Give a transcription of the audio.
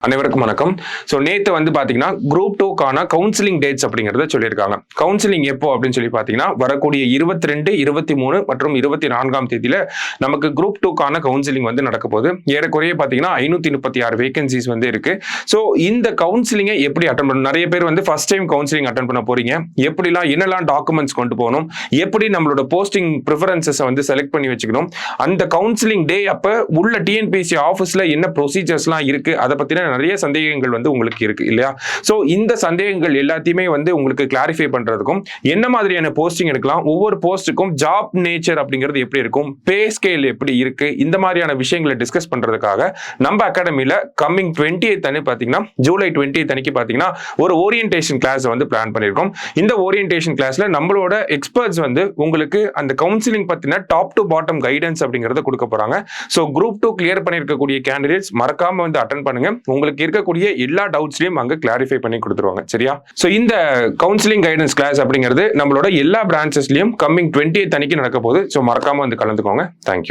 அனைவருக்கும் வணக்கம். ஸோ நேற்று வந்து பார்த்தீங்கன்னா குரூப் 2க்கான கவுன்சிலிங் டேட்ஸ் அப்படிங்கிறத சொல்லியிருக்காங்க. கவுன்சிலிங் எப்போ அப்படின்னு சொல்லி பார்த்தீங்கன்னா வரக்கூடிய 22, 23 மற்றும் 24ஆம் தேதியில் நமக்கு குரூப் 2க்கான கவுன்சிலிங் வந்து நடக்க போகுது. ஏறக்குறைய பார்த்தீங்கன்னா 536 வேகன்சிஸ் வந்து இருக்கு. ஸோ இந்த கவுன்சிலிங்கை எப்படி அட்டன் பண்ணணும்? நிறைய பேர் வந்து ஃபர்ஸ்ட் டைம் கவுன்சிலிங் அட்டன் பண்ண போறீங்க. எப்படிலாம் என்னெல்லாம் டாக்குமெண்ட்ஸ் கொண்டு போகணும், எப்படி நம்மளோட போஸ்டிங் ப்ரிஃபரன்சஸை வந்து செலக்ட் பண்ணி வச்சுக்கணும், அந்த கவுன்சிலிங் டே அப்போ உள்ள டிஎன்பிஎஸ்சி ஆஃபீஸில் என்ன ப்ரொசீஜர்ஸ்லாம் இருக்கு, அதை பற்றின நிறைய சந்தேகங்கள் வந்து உங்களுக்கு இருக்கு இல்லையா? சோ இந்த சந்தேகங்கள் எல்லாத்தையுமே வந்து உங்களுக்கு கிளாரிஃபை பண்றதுக்கும் என்ன மாதிரியான போஸ்டிங் எடுக்கலாம், ஒவ்வொரு போஸ்ட்டுக்கும் ஜாப் நேச்சர் அப்படிங்கிறது எப்படி இருக்கும், பே ஸ்கேல் எப்படி இருக்கு, இந்த மாதிரியான விஷயங்களை டிஸ்கஸ் பண்றதுக்காக நம்ம அகாடமியில கம்மிங் 20th அன்னைக்கு பாத்தீங்கன்னா ஜூலை 20th அன்னைக்கு பாத்தீங்கன்னா ஒரு ஓரியன்டேஷன் கிளாஸ் வந்து பிளான் பண்ணியிருக்கோம். இந்த ஓரியன்டேஷன் கிளாஸ்ல நம்மளோட எக்ஸ்பர்ட்ஸ் வந்து உங்களுக்கு அந்த கவுன்சிலிங் பத்தின டாப் டு பாட்டம் கைடன்ஸ் அப்படிங்கறத கொடுக்க போறாங்க. சோ குரூப் 2 கிளியர் பண்ணிருக்கக்கூடிய கேண்டிடேட்ஸ் மறக்காம வந்து அட்டென்ட் பண்ணுங்க. உங்களுக்கு இருக்கக்கூடிய எல்லா டவுட்ஸ்லயும் அங்க கிளாரிஃபை பண்ணி கொடுத்துருவாங்க. சரியா? சோ இந்த கவுன்சிலிங் கைடன்ஸ் கிளாஸ் அப்படிங்கிறது நம்மளோட எல்லா பிரான்ச்சஸ்லயும் கம்மிங் 20th அன்னைக்கு நடக்க போகுது. சோ மறக்காம வந்து கலந்துக்கோங்க. தேங்க்யூ.